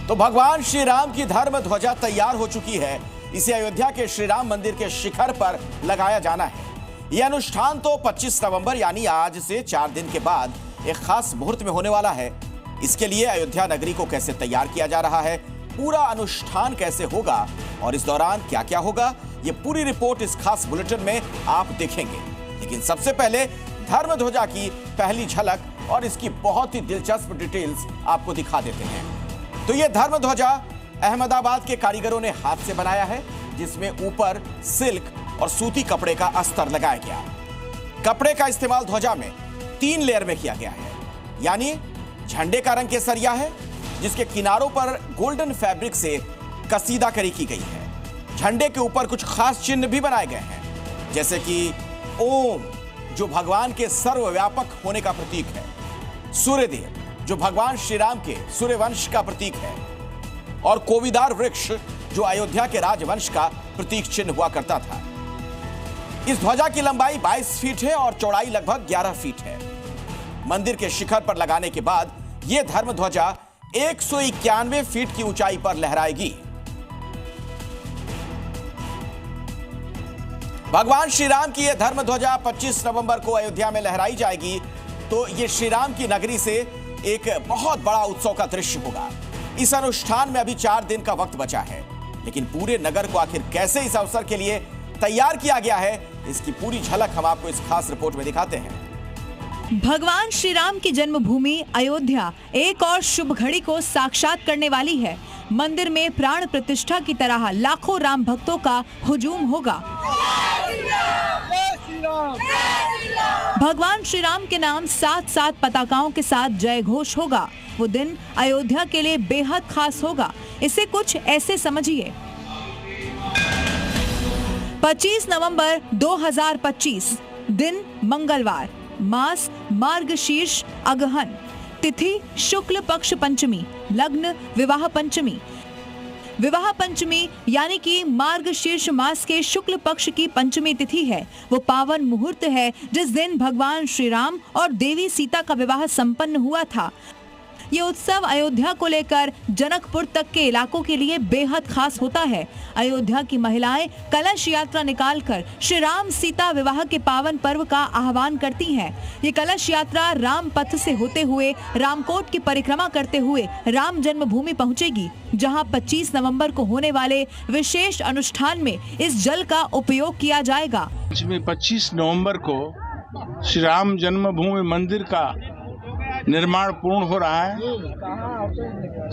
तो भगवान श्री राम की धर्म ध्वजा तैयार हो चुकी है। इसे अयोध्या के श्री राम मंदिर के शिखर पर लगाया जाना है। यह अनुष्ठान तो 25 नवंबर यानी आज से 4 दिन के बाद एक खास मुहूर्त में होने वाला है। इसके लिए अयोध्या नगरी को कैसे तैयार किया जा रहा है, पूरा अनुष्ठान कैसे होगा और इस दौरान क्या क्या होगा, ये पूरी रिपोर्ट इस खास बुलेटिन में आप देखेंगे। लेकिन सबसे पहले धर्म ध्वजा की पहली झलक और इसकी बहुत ही दिलचस्प डिटेल्स आपको दिखा देते हैं। तो ये धर्म ध्वजा अहमदाबाद के कारीगरों ने हाथ से बनाया है, जिसमें ऊपर सिल्क और सूती कपड़े का अस्तर लगाया गया। कपड़े का इस्तेमाल ध्वजा में 3 लेयर में किया गया है, यानी झंडे का रंग केसरिया है, जिसके किनारों पर गोल्डन फैब्रिक से कसीदाकारी की गई है। झंडे के ऊपर कुछ खास चिन्ह भी बनाए गए हैं, जैसे कि ओम, जो भगवान के सर्वव्यापक होने का प्रतीक है, सूर्यदेव, जो भगवान श्री राम के सूर्यवंश का प्रतीक है, और कोविदार वृक्ष, जो अयोध्या के राजवंश का प्रतीक चिन्ह हुआ करता था। इस ध्वजा की लंबाई 22 फीट है और चौड़ाई लगभग 11 फीट है। मंदिर के शिखर पर लगाने के बाद यह धर्म ध्वजा 191 फीट की ऊंचाई पर लहराएगी। भगवान श्री राम की यह धर्म ध्वजा 25 नवंबर को अयोध्या में लहराई जाएगी। तो यह श्री राम की नगरी से एक बहुत बड़ा उत्सव का दृश्य होगा। इस अनुष्ठान में अभी 4 दिन का वक्त बचा है, लेकिन पूरे नगर को आखिर कैसे इस अवसर के लिए तैयार किया गया है, इसकी पूरी झलक हम आपको इस खास रिपोर्ट में दिखाते हैं। भगवान श्री राम की जन्मभूमि अयोध्या एक और शुभ घड़ी को साक्षात करने वाली है। मंदिर में प्राण प्रतिष्ठा की तरह लाखों राम भक्तों का हुजूम होगा। भगवान श्री राम के नाम 7 पताकाओं के साथ जय घोष होगा। वो दिन अयोध्या के लिए बेहद खास होगा। इसे कुछ ऐसे समझिए। 25 नवंबर 2025 दिन मंगलवार, मास मार्गशीर्ष अगहन, तिथि शुक्ल पक्ष पंचमी, लग्न विवाह पंचमी। विवाह पंचमी यानी कि मार्गशीर्ष मास के शुक्ल पक्ष की पंचमी तिथि है। वो पावन मुहूर्त है जिस दिन भगवान श्री राम और देवी सीता का विवाह संपन्न हुआ था। ये उत्सव अयोध्या को लेकर जनकपुर तक के इलाकों के लिए बेहद खास होता है। अयोध्या की महिलाएं कलश यात्रा निकालकर श्री राम सीता विवाह के पावन पर्व का आह्वान करती हैं। ये कलश यात्रा राम पथ से होते हुए रामकोट की परिक्रमा करते हुए राम जन्मभूमि पहुंचेगी, जहां 25 नवंबर को होने वाले विशेष अनुष्ठान में इस जल का उपयोग किया जाएगा। 25 नवंबर को श्री राम जन्मभूमि मंदिर का निर्माण पूर्ण हो रहा है।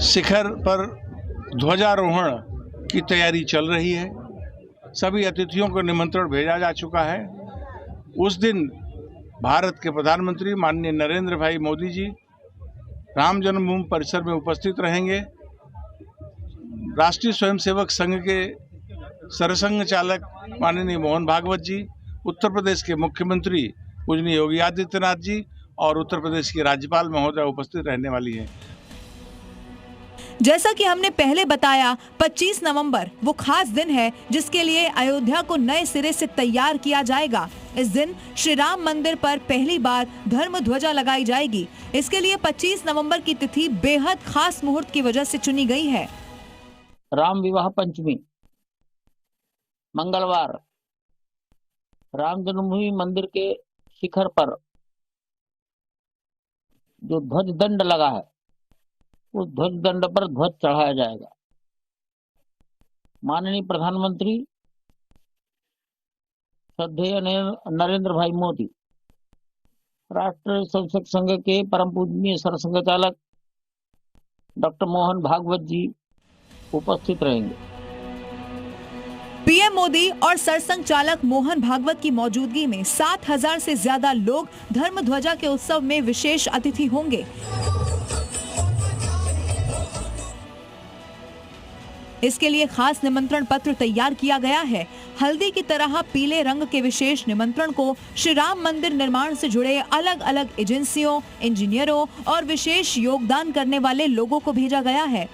शिखर पर ध्वजारोहण की तैयारी चल रही है। सभी अतिथियों को निमंत्रण भेजा जा चुका है। उस दिन भारत के प्रधानमंत्री माननीय नरेंद्र भाई मोदी जी राम जन्मभूमि परिसर में उपस्थित रहेंगे। राष्ट्रीय स्वयंसेवक संघ के सरसंघ चालक माननीय मोहन भागवत जी, उत्तर प्रदेश के मुख्यमंत्री पूजनीय योगी आदित्यनाथ जी और उत्तर प्रदेश की राज्यपाल महोदय उपस्थित रहने वाली हैं। जैसा कि हमने पहले बताया, 25 नवंबर वो खास दिन है जिसके लिए अयोध्या को नए सिरे से तैयार किया जाएगा। इस दिन श्री राम मंदिर पर पहली बार धर्म ध्वजा लगाई जाएगी। इसके लिए 25 नवंबर की तिथि बेहद खास मुहूर्त की वजह से चुनी गई है। राम विवाह पंचमी मंगलवार राम जन्मभूमि मंदिर के शिखर पर जो ध्वज दंड लगा है, उस ध्वज दंड पर ध्वज चढ़ाया जाएगा। माननीय प्रधानमंत्री श्रद्धेय नरेंद्र भाई मोदी, राष्ट्रीय स्वयंसेवक संघ के परम पूजनीय सरसंघ चालक डॉक्टर मोहन भागवत जी उपस्थित रहेंगे। पीएम मोदी और सरसंघ चालक मोहन भागवत की मौजूदगी में 7,000 से ज्यादा लोग धर्म ध्वजा के उत्सव में विशेष अतिथि होंगे। इसके लिए खास निमंत्रण पत्र तैयार किया गया है। हल्दी की तरह पीले रंग के विशेष निमंत्रण को श्री राम मंदिर निर्माण से जुड़े अलग अलग एजेंसियों, इंजीनियरों और विशेष योगदान करने वाले लोगों को भेजा गया है।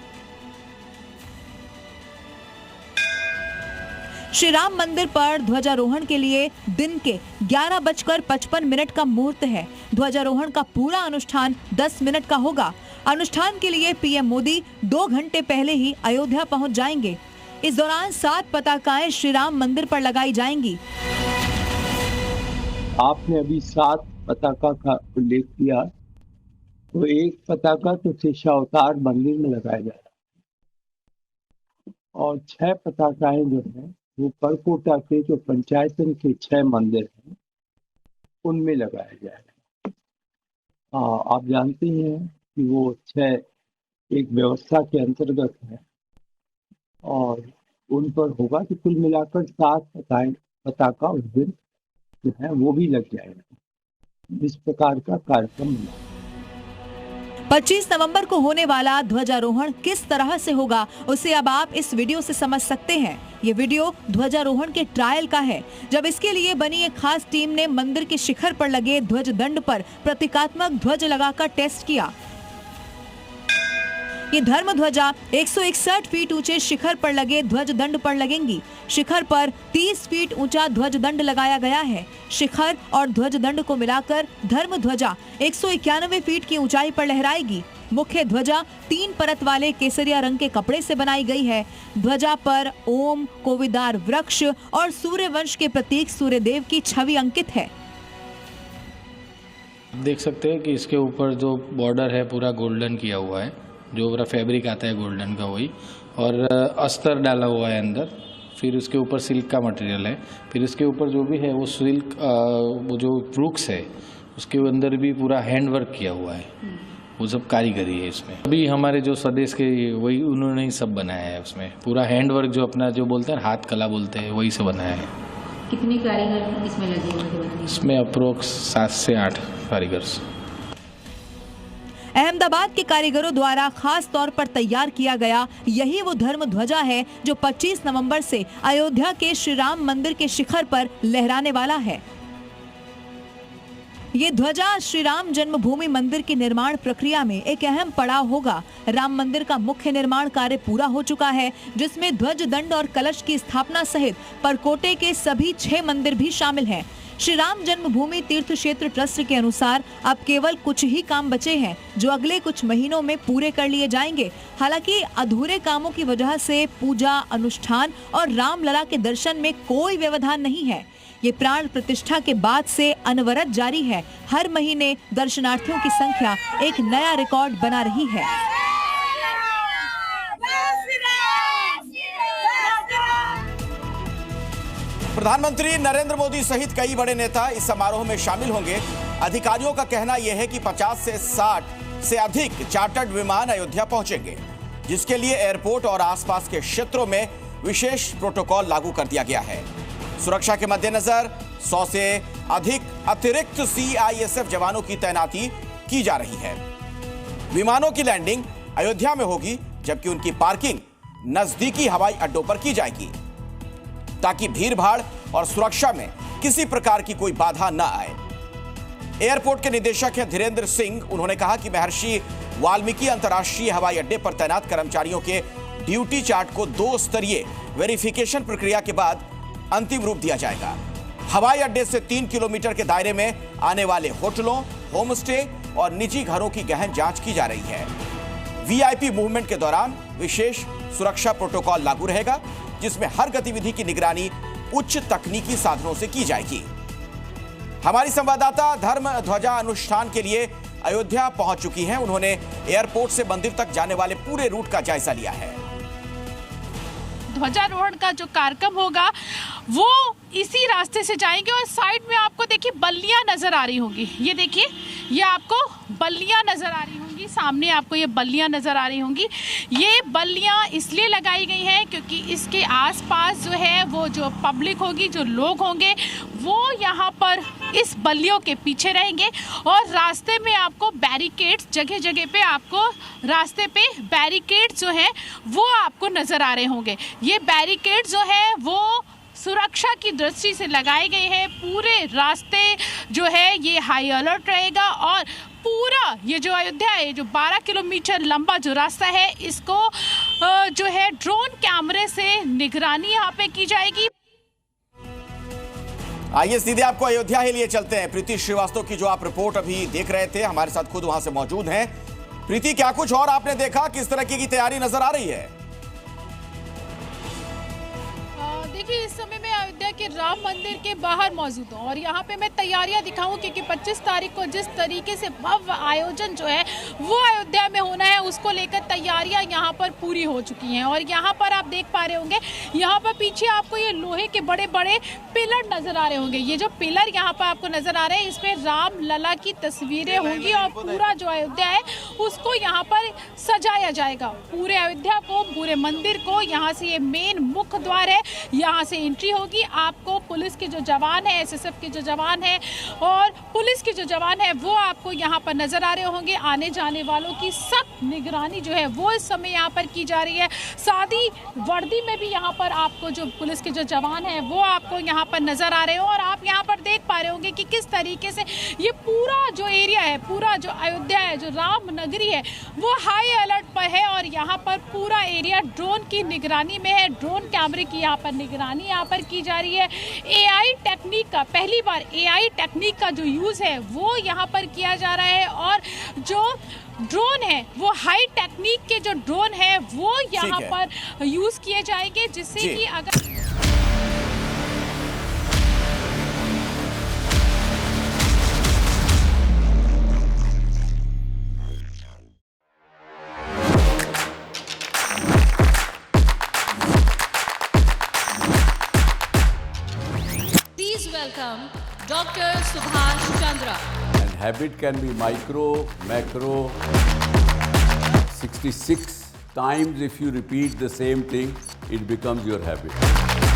श्री राम मंदिर पर ध्वजारोहण के लिए दिन के 11:55 का मुहूर्त है। ध्वजारोहण का पूरा अनुष्ठान 10 मिनट का होगा। अनुष्ठान के लिए पीएम मोदी 2 घंटे पहले ही अयोध्या पहुंच जाएंगे। इस दौरान 7 पताकाएं श्री राम मंदिर पर लगाई जाएंगी। आपने अभी 7 पताका का उल्लेख किया, तो एक पताका तो शेषावतार मंदिर में लगाया जा रहा है और 6 पताकाएं जो है वो परकोटा के जो पंचायतन के 6 मंदिर हैं उनमें लगाया जाएगा। आप जानते हैं कि वो 6 एक व्यवस्था के अंतर्गत है और उन पर होगा कि कुल मिलाकर 7 पताका उस दिन जो है वो भी लग जाएगा। इस प्रकार का कार्यक्रम 25 नवंबर को होने वाला ध्वजारोहण किस तरह से होगा उसे अब आप इस वीडियो से समझ सकते हैं। ये वीडियो ध्वजारोहण के ट्रायल का है, जब इसके लिए बनी एक खास टीम ने मंदिर के शिखर पर लगे ध्वज दंड पर प्रतीकात्मक ध्वज लगाकर टेस्ट किया। ये धर्म ध्वजा 161 फीट ऊंचे शिखर पर लगे ध्वज दंड पर लगेंगी। शिखर पर 30 फीट ऊंचा ध्वज दंड लगाया गया है। शिखर और ध्वज दंड को मिलाकर धर्म ध्वजा 191 फीट की ऊंचाई पर लहराएगी। मुख्य ध्वजा 3 परत वाले केसरिया रंग के कपड़े से बनाई गई है। ध्वजा पर ओम, कोविदार वृक्ष और सूर्यवंश के प्रतीक सूर्यदेव की छवि अंकित है। देख सकते हैं कि इसके ऊपर जो बॉर्डर है पूरा गोल्डन किया हुआ है, जो पूरा फैब्रिक आता है गोल्डन का वही, और अस्तर डाला हुआ है अंदर। फिर उसके ऊपर सिल्क का मटेरियल है। फिर इसके ऊपर जो भी है वो सिल्क वो जो फ्रूक्स है उसके अंदर भी पूरा हैंड वर्क किया हुआ है, वो सब कारीगरी है इसमें। अभी हमारे जो स्वदेश के वही उन्होंने ही सब बनाया है। उसमें पूरा हैंड वर्क जो अपना जो बोलते हैं हाथ कला बोलते हैं वही से बनाया है। कितने कारीगर इसमें लगे हुए हैं? इसमें अप्रोक्स 7 से 8 कारीगर। अहमदाबाद के कारीगरों द्वारा खास तौर पर तैयार किया गया यही वो धर्म ध्वजा है जो 25 नवंबर से अयोध्या के श्री राम मंदिर के शिखर पर लहराने वाला है। ये ध्वजा श्री राम जन्मभूमि मंदिर की निर्माण प्रक्रिया में एक अहम पड़ाव होगा। राम मंदिर का मुख्य निर्माण कार्य पूरा हो चुका है, जिसमें ध्वज दंड और कलश की स्थापना सहित परकोटे के सभी 6 मंदिर भी शामिल हैं। श्री राम जन्मभूमि तीर्थ क्षेत्र ट्रस्ट के अनुसार अब केवल कुछ ही काम बचे हैं, जो अगले कुछ महीनों में पूरे कर लिए जाएंगे। हालांकि अधूरे कामों की वजह से पूजा, अनुष्ठान और रामलला के दर्शन में कोई व्यवधान नहीं है। ये प्राण प्रतिष्ठा के बाद से अनवरत जारी है। हर महीने दर्शनार्थियों की संख्या एक नया रिकॉर्ड बना रही है। प्रधानमंत्री नरेंद्र मोदी सहित कई बड़े नेता इस समारोह में शामिल होंगे। अधिकारियों का कहना यह है कि 50 से 60 से अधिक चार्टर्ड विमान अयोध्या पहुंचेंगे, जिसके लिए एयरपोर्ट और आसपास के क्षेत्रों में विशेष प्रोटोकॉल लागू कर दिया गया है। सुरक्षा के मद्देनजर 100 से अधिक अतिरिक्त CISF जवानों की तैनाती की जा रही है। विमानों की लैंडिंग अयोध्या में होगी, जबकि उनकी पार्किंग नजदीकी हवाई अड्डों पर की जाएगी, ताकि भीड़भाड़ और सुरक्षा में किसी प्रकार की कोई बाधा न आए। एयरपोर्ट के निदेशक हैं धीरेन्द्र सिंह। उन्होंने कहा कि महर्षि वाल्मीकि अंतर्राष्ट्रीय हवाई अड्डे पर तैनात कर्मचारियों के ड्यूटी चार्ट को 2 स्तरीय वेरिफिकेशन प्रक्रिया के बाद अंतिम रूप दिया जाएगा। हवाई अड्डे से 3 किलोमीटर के दायरे में आने वाले होटलों, होमस्टे और निजी घरों की गहन जांच की जा रही है। VIP मूवमेंट के दौरान विशेष सुरक्षा प्रोटोकॉल लागू रहेगा, जिसमें हर गतिविधि की निगरानी उच्च तकनीकी साधनों से की जाएगी। हमारी संवाददाता धर्म ध्वजा अनुष्ठान के लिए अयोध्या पहुंच चुकी हैं। उन्होंने एयरपोर्ट से मंदिर तक जाने वाले पूरे रूट का जायजा लिया है। ध्वजारोहण का जो कार्यक्रम होगा वो इसी रास्ते से जाएंगे और साइड में आपको देखिए बल्लियां नजर आ रही होंगी। ये देखिए, ये आपको बल्लियां नजर आ रही होंगी, सामने आपको ये बल्लियां नजर आ रही होंगी। ये बल्लियां इसलिए लगाई गई हैं क्योंकि इसके आसपास जो है वो जो पब्लिक होगी, जो लोग होंगे, वो यहाँ पर इस बल्लियों के पीछे रहेंगे और रास्ते में आपको बैरिकेड्स, जगह जगह पे आपको रास्ते पे बैरिकेड्स जो हैं वो आपको नजर आ रहे होंगे। ये बैरिकेड्स जो है वो सुरक्षा की दृष्टि से लगाए गए हैं। पूरे रास्ते जो है ये हाई अलर्ट रहेगा और पूरा ये जो अयोध्या है, जो 12 किलोमीटर लंबा जो रास्ता है, इसको जो है ड्रोन कैमरे से निगरानी यहाँ पे की जाएगी। आइए सीधे आपको अयोध्या ही लिए चलते हैं। प्रीति श्रीवास्तव की जो आप रिपोर्ट अभी देख रहे थे, हमारे साथ खुद वहां से मौजूद हैं। प्रीति, क्या कुछ और आपने देखा? किस तरह की तैयारी नजर आ रही है? देखिए, इस समय मैं अयोध्या के राम मंदिर के बाहर मौजूद हूँ और यहाँ पे मैं तैयारियां दिखाऊं क्योंकि 25 तारीख को जिस तरीके से भव्य आयोजन जो है वो अयोध्या में होना है, उसको लेकर तैयारियां यहाँ पर पूरी हो चुकी हैं। और यहाँ पर आप देख पा रहे होंगे, यहाँ पर पीछे आपको ये लोहे के बड़े बड़े पिलर नजर आ रहे होंगे। ये जो पिलर यहाँ पर आपको नजर आ रहे हैं, इसमें राम लला की तस्वीरें होंगी और पूरा जो अयोध्या है उसको यहाँ पर सजाया जाएगा। पूरे अयोध्या को, पूरे मंदिर को, यहाँ से ये मेन मुख्य द्वार है, यहाँ से एंट्री होगी। आपको पुलिस के जो जवान है, एसएसएफ के जो जवान है और पुलिस के जो जवान है वो आपको यहाँ पर नजर आ रहे होंगे। आने जाने वालों की सख्त निगरानी जो है वो इस समय यहाँ पर की जा रही है। सादी वर्दी में भी यहाँ पर आपको जो पुलिस के जो जवान है वो आपको यहाँ पर नजर आ रहे हो और आप यहाँ पर देख पा रहे होंगे कि किस तरीके से ये पूरा जो एरिया है, पूरा जो अयोध्या है, जो राम नगरी है, वो हाई अलर्ट पर है और यहाँ पर पूरा एरिया ड्रोन की निगरानी में है। ड्रोन कैमरे की यहाँ पर निगरानी यहाँ पर की जा रही है। एआई टेक्निक का, पहली बार एआई टेक्निक का जो यूज है वो यहाँ पर किया जा रहा है और जो ड्रोन है वो हाई टेक्निक के जो ड्रोन है वो यहाँ पर यूज किए जाएंगे, जिससे कि अगर welcome Dr. Subhash Chandra. And habit can be micro, macro. 66 times if you repeat the same thing, it becomes your habit.